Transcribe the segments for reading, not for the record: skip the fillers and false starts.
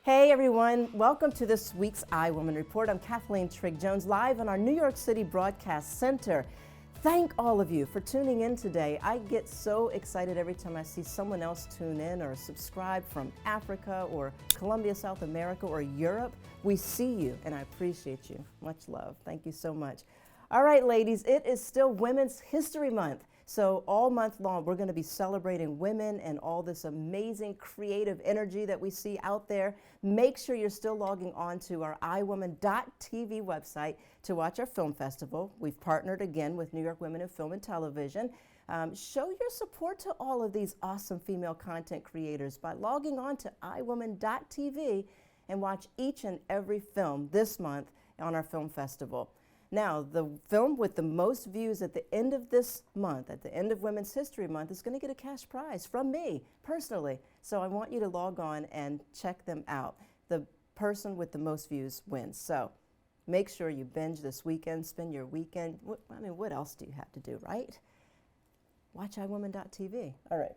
Hey everyone, welcome to this week's iWoman Report. I'm Cathleen Trigg-Jones, live in our New York City Broadcast Center. Thank all of you for tuning in today. I get so excited every time I see someone else tune in or subscribe from Africa or Colombia, South America, or Europe. We see you and I appreciate you. Much love. Thank you so much. All right, ladies, it is still Women's History Month. So all month long, we're going to be celebrating women and all this amazing creative energy that we see out there. Make sure you're still logging on to our iWoman.tv website to watch our film festival. We've partnered again with New York Women in Film and Television. Show your support to all of these awesome female content creators by logging on to iWoman.tv and watch each and every film this month on our film festival. Now, the film with the most views at the end of this month, at the end of Women's History Month, is going to get a cash prize from me, personally. So I want you to log on and check them out. The person with the most views wins. So make sure you binge this weekend, spend your weekend. What else do you have to do, right? Watch iWoman.tv. All right.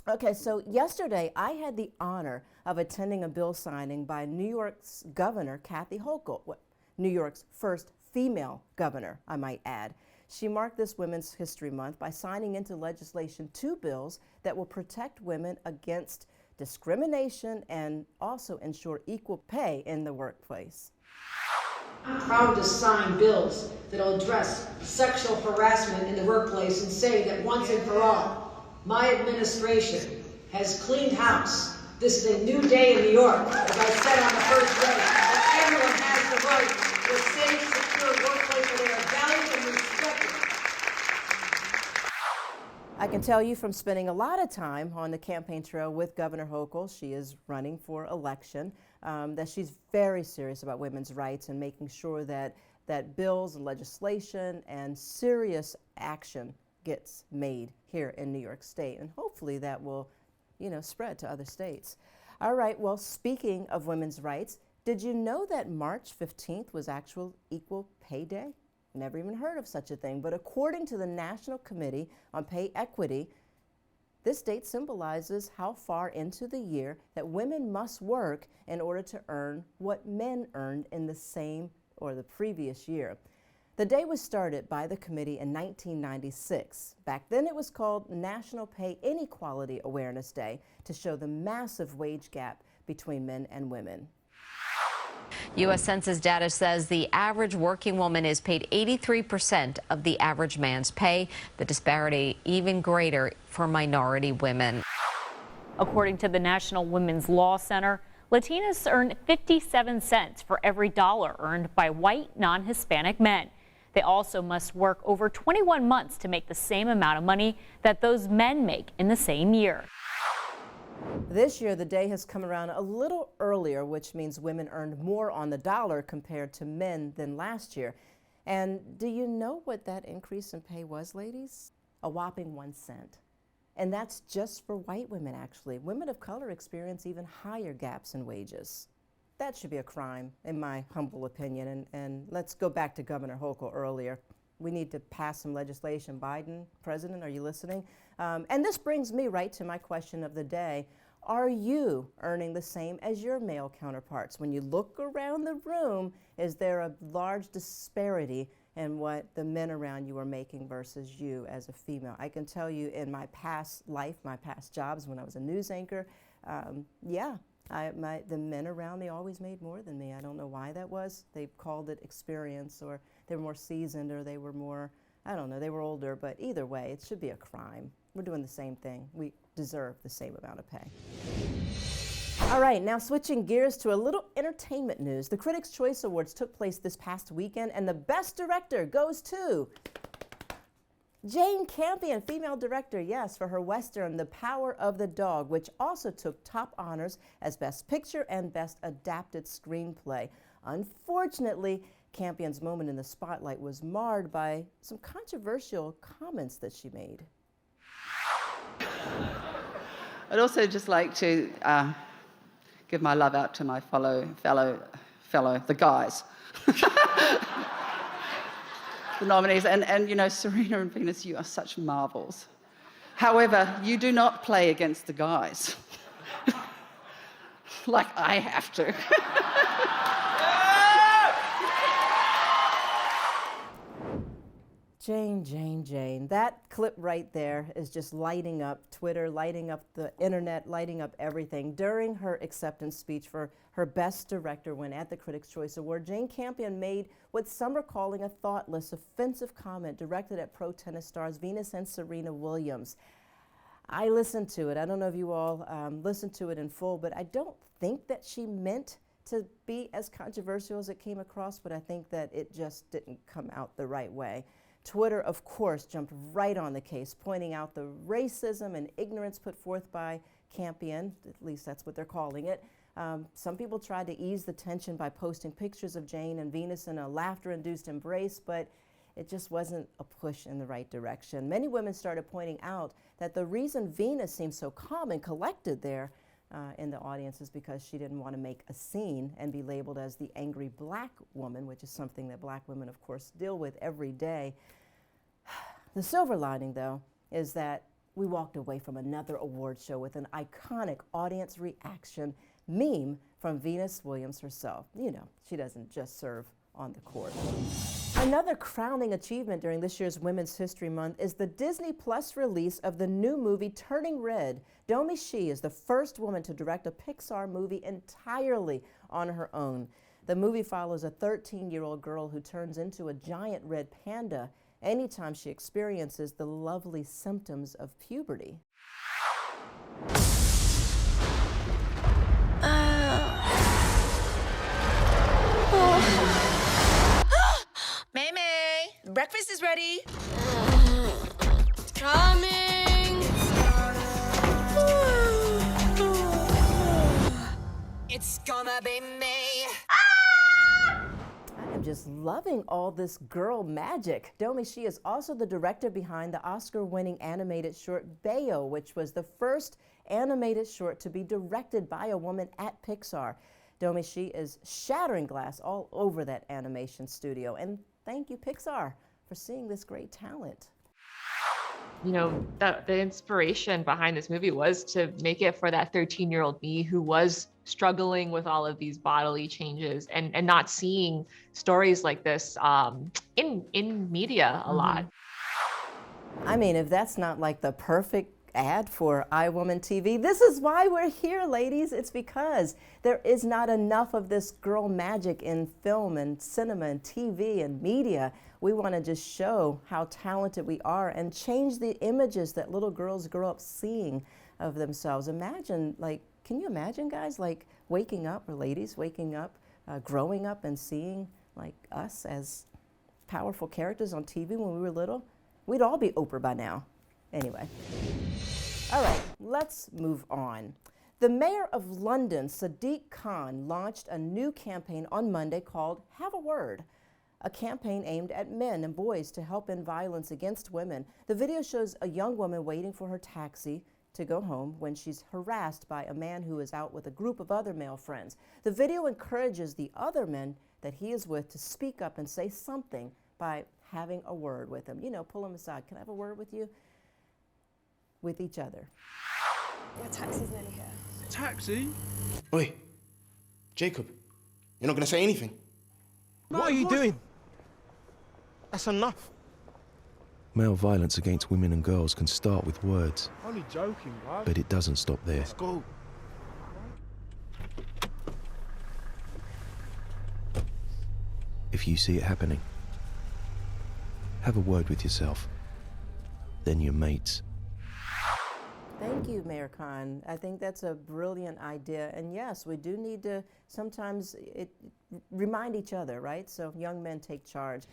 Okay, so yesterday I had the honor of attending a bill signing by New York's Governor, Kathy Hochul. New York's first female governor, I might add. She marked this Women's History Month by signing into legislation 2 bills that will protect women against discrimination and also ensure equal pay in the workplace. I'm proud to sign bills that will address sexual harassment in the workplace and say that once and for all, my administration has cleaned house. This is a new day in New York. As I said on the first day, that everyone has the right to a safe, secure workplace where they are valued and respected. I can tell you from spending a lot of time on the campaign trail with Governor Hochul, she is running for election, that she's very serious about women's rights and making sure that bills and legislation and serious action gets made here in New York State. And hopefully that will, spread to other states. All right, well, speaking of women's rights, did you know that March 15th was actual Equal Pay Day? Never even heard of such a thing, but according to the National Committee on Pay Equity, this date symbolizes how far into the year that women must work in order to earn what men earned in the same or the previous year. The day was started by the committee in 1996. Back then it was called National Pay Inequality Awareness Day to show the massive wage gap between men and women. U.S. Census data says the average working woman is paid 83% of the average man's pay, the disparity even greater for minority women. According to the National Women's Law Center, Latinas earn 57 cents for every dollar earned by white, non-Hispanic men. They also must work over 21 months to make the same amount of money that those men make in the same year. This year, the day has come around a little earlier, which means women earned more on the dollar compared to men than last year. And do you know what that increase in pay was, ladies? A whopping 1 cent. And that's just for white women, actually. Women of color experience even higher gaps in wages. That should be a crime, in my humble opinion. And let's go back to Governor Hochul earlier. We need to pass some legislation. Biden, President, are you listening? And this brings me right to my question of the day. Are you earning the same as your male counterparts? When you look around the room, is there a large disparity in what the men around you are making versus you as a female? I can tell you in my past life, my past jobs when I was a news anchor, the men around me always made more than me. I don't know why that was. They called it experience, or they were more seasoned, or they were more, I don't know, they were older, but either way, it should be a crime. We're doing the same thing. We deserve the same amount of pay. All right, now switching gears to a little entertainment news. The Critics' Choice Awards took place this past weekend, and the Best Director goes to Jane Campion, female director, yes, for her Western, The Power of the Dog, which also took top honors as Best Picture and Best Adapted Screenplay. Unfortunately, Campion's moment in the spotlight was marred by some controversial comments that she made. I'd also just like to give my love out to my fellow, the guys. The nominees, and Serena and Venus, you are such marvels. However, you do not play against the guys. like I have to. Jane, Jane, Jane. That clip right there is just lighting up Twitter, lighting up the internet, lighting up everything. During her acceptance speech for her Best Director win at the Critics' Choice Award, Jane Campion made what some are calling a thoughtless, offensive comment directed at pro tennis stars Venus and Serena Williams. I listened to it. I don't know if you all listened to it in full, but I don't think that she meant to be as controversial as it came across, but I think that it just didn't come out the right way. Twitter, of course, jumped right on the case, pointing out the racism and ignorance put forth by Campion, at least that's what they're calling it. Some people tried to ease the tension by posting pictures of Jane and Venus in a laughter-induced embrace, but it just wasn't a push in the right direction. Many women started pointing out that the reason Venus seemed so calm and collected there in the audience is because she didn't want to make a scene and be labeled as the angry black woman, which is something that black women, of course, deal with every day. The silver lining, though, is that we walked away from another award show with an iconic audience reaction meme from Venus Williams herself. You know, she doesn't just serve on the court. Another crowning achievement during this year's Women's History Month is the Disney Plus release of the new movie Turning Red. Domi Shi is the first woman to direct a Pixar movie entirely on her own. The movie follows a 13-year-old girl who turns into a giant red panda anytime she experiences the lovely symptoms of puberty. May, breakfast is ready. Coming. It's gonna be me. I'm just loving all this girl magic. Domi Shi is also the director behind the Oscar-winning animated short Bayo, which was the first animated short to be directed by a woman at Pixar. Domi Shi is shattering glass all over that animation studio. And thank you, Pixar, for seeing this great talent. You know, the inspiration behind this movie was to make it for that 13-year-old me who was struggling with all of these bodily changes and not seeing stories like this in media a lot. I mean, if that's not like the perfect ad for iWoman TV, this is why we're here, ladies. It's because there is not enough of this girl magic in film and cinema and TV and media. We want to just show how talented we are and change the images that little girls grow up seeing of themselves. Imagine, like, can you imagine, guys, like waking up, or ladies waking up, growing up and seeing like us as powerful characters on TV when we were little? We'd all be Oprah by now. Anyway. All right, let's move on. The mayor of London, Sadiq Khan, launched a new campaign on Monday called Have a Word, a campaign aimed at men and boys to help end violence against women. The video shows a young woman waiting for her taxi to go home when she's harassed by a man who is out with a group of other male friends. The video encourages the other men that he is with to speak up and say something by having a word with him. You know, pull him aside. Can I have a word with you? With each other. Your taxi's nearly here. Taxi? Oi, Jacob, you're not going to say anything? What are you doing? That's enough. Male violence against women and girls can start with words. Only joking, bro. But it doesn't stop there. Let's go. If you see it happening, have a word with yourself, then your mates. Thank you, Mayor Khan. I think that's a brilliant idea. And yes, we do need to sometimes remind each other, right? So young men take charge.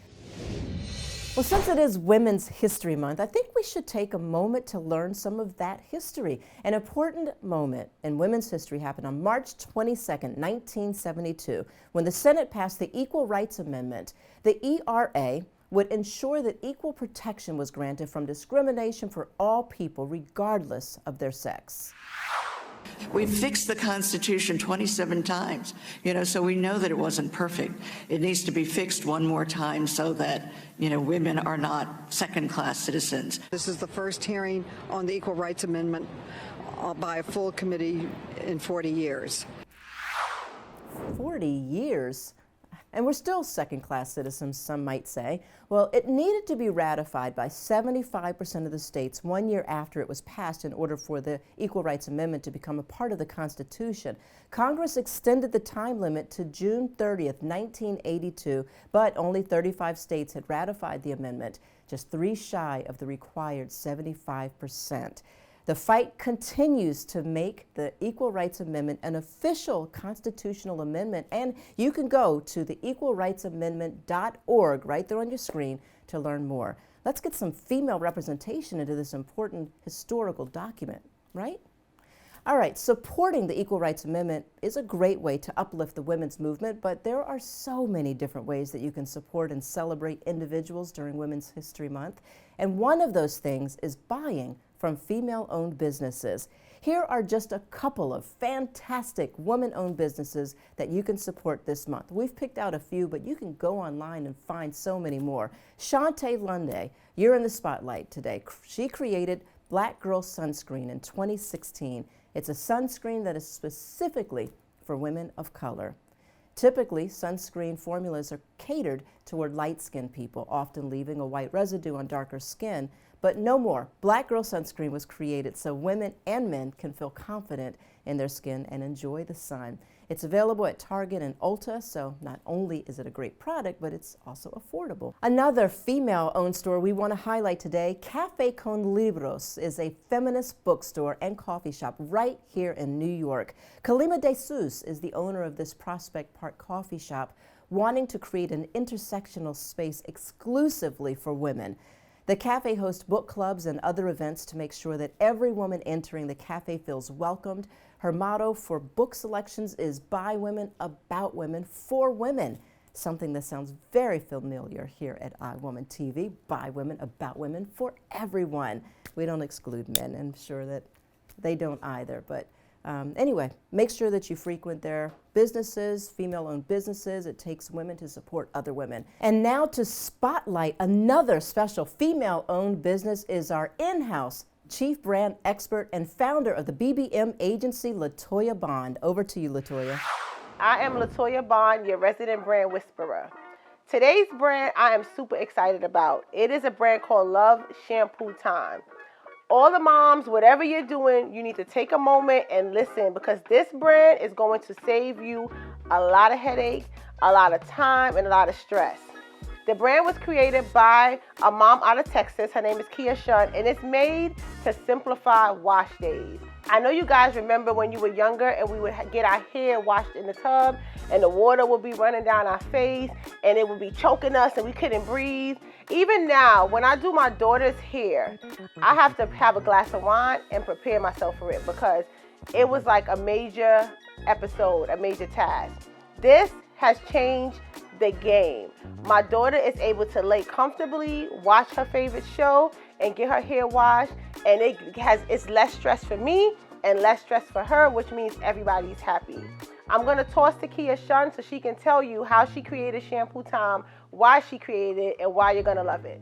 Well, since it is Women's History Month, I think we should take a moment to learn some of that history. An important moment in women's history happened on March 22nd, 1972, when the Senate passed the Equal Rights Amendment. The ERA would ensure that equal protection was granted from discrimination for all people, regardless of their sex. We've fixed the Constitution 27 times, so we know that it wasn't perfect. It needs to be fixed one more time so that, women are not second-class citizens. This is the first hearing on the Equal Rights Amendment by a full committee in 40 years. 40 years. And we're still second-class citizens, some might say. Well, it needed to be ratified by 75% of the states 1 year after it was passed in order for the Equal Rights Amendment to become a part of the Constitution. Congress extended the time limit to June 30th, 1982, but only 35 states had ratified the amendment, just 3 shy of the required 75%. The fight continues to make the Equal Rights Amendment an official constitutional amendment, and you can go to the equalrightsamendment.org right there on your screen to learn more. Let's get some female representation into this important historical document, right? All right, supporting the Equal Rights Amendment is a great way to uplift the women's movement, but there are so many different ways that you can support and celebrate individuals during Women's History Month, and one of those things is buying from female-owned businesses. Here are just a couple of fantastic woman-owned businesses that you can support this month. We've picked out a few, but you can go online and find so many more. Shantae Lunde, you're in the spotlight today. She created Black Girl Sunscreen in 2016. It's a sunscreen that is specifically for women of color. Typically, sunscreen formulas are catered toward light-skinned people, often leaving a white residue on darker skin. But no more. Black Girl Sunscreen was created so women and men can feel confident in their skin and enjoy the sun. It's available at Target and Ulta, so not only is it a great product, but it's also affordable. Another female-owned store we want to highlight today, Café con Libros, is a feminist bookstore and coffee shop right here in New York. Kalima De Sus is the owner of this Prospect Park coffee shop, wanting to create an intersectional space exclusively for women. The cafe hosts book clubs and other events to make sure that every woman entering the cafe feels welcomed. Her motto for book selections is by women, about women, for women. Something that sounds very familiar here at iWoman TV. By women, about women, for everyone. We don't exclude men. I'm sure that they don't either. But anyway, make sure that you frequent their businesses, female-owned businesses. It takes women to support other women. And now to spotlight another special female-owned business is our in-house chief brand expert and founder of the BBM agency, Latoya Bond. Over to you, Latoya. I am Latoya Bond, your resident brand whisperer. Today's brand I am super excited about. It is a brand called Love Shampoo Time. All the moms, whatever you're doing, you need to take a moment and listen, because this brand is going to save you a lot of headache, a lot of time, and a lot of stress. The brand was created by a mom out of Texas. Her name is Kia Shun, and it's made to simplify wash days. I know you guys remember when you were younger and we would get our hair washed in the tub and the water would be running down our face and it would be choking us and we couldn't breathe. Even now, when I do my daughter's hair, I have to have a glass of wine and prepare myself for it, because it was like a major episode, a major task. This has changed the game. My daughter is able to lay comfortably, watch her favorite show, and get her hair washed, and it's less stress for me and less stress for her, which means everybody's happy. I'm gonna toss to Kia Shun so she can tell you how she created Shampoo Time, why she created it, and why you're gonna love it.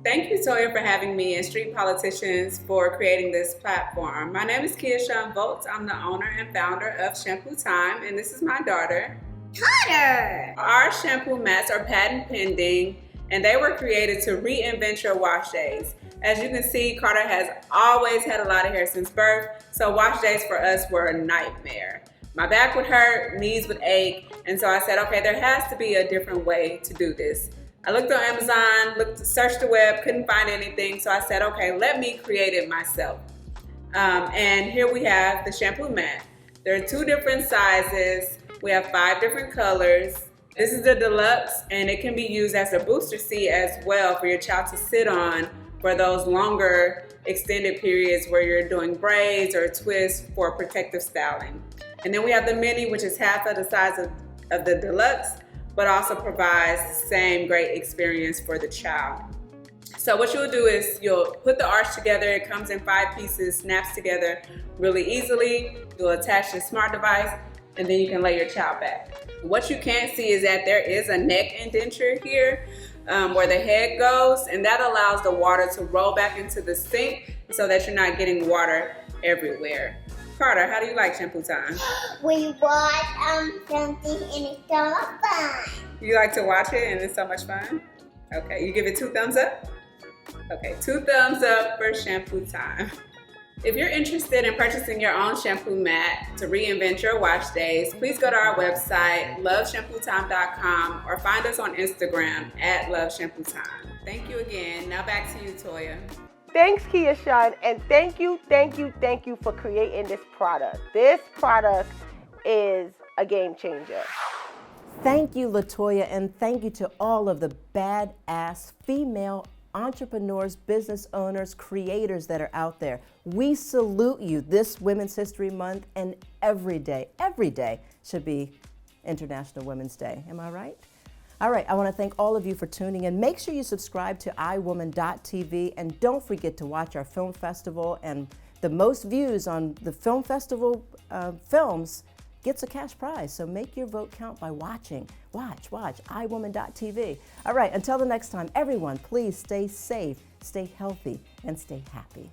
Thank you, Toya, for having me and Street Politicians for creating this platform. My name is Kia Shun Volts. I'm the owner and founder of Shampoo Time, and this is my daughter, Carter. Our shampoo mats are patent pending, and they were created to reinvent your wash days. As you can see, Carter has always had a lot of hair since birth, so wash days for us were a nightmare. My back would hurt, knees would ache, and so I said, okay, there has to be a different way to do this. I looked on Amazon, searched the web, couldn't find anything, so I said, okay, let me create it myself. And here we have the shampoo mat. There are 2 different sizes. We have 5 different colors. This is the deluxe, and it can be used as a booster seat as well for your child to sit on for those longer extended periods where you're doing braids or twists for protective styling. And then we have the mini, which is half of the size of the deluxe, but also provides the same great experience for the child. So what you'll do is you'll put the arch together. It comes in 5 pieces, snaps together really easily. You'll attach the smart device, and then you can lay your child back. What you can't see is that there is a neck indenture here where the head goes, and that allows the water to roll back into the sink so that you're not getting water everywhere. Carter, how do you like Shampoo Time? We watch something and it's so much fun. You like to watch it and it's so much fun? Okay, you give it 2 thumbs up? Okay, 2 thumbs up for Shampoo Time. If you're interested in purchasing your own shampoo mat to reinvent your wash days, please go to our website, loveshampooTime.com, or find us on Instagram at loveshampooTime. Thank you again. Now back to you, Toya. Thanks, Keisha, and thank you for creating this product. This product is a game changer. Thank you, LaToya, and thank you to all of the badass female entrepreneurs, business owners, creators that are out there. We salute you this Women's History Month, and every day should be International Women's Day. Am I right? All right, I want to thank all of you for tuning in. Make sure you subscribe to iWoman.tv, and don't forget to watch our film festival, and the most views on the film festival films gets a cash prize. So make your vote count by watching. Watch iWoman.tv. All right, until the next time, everyone, please stay safe, stay healthy, and stay happy.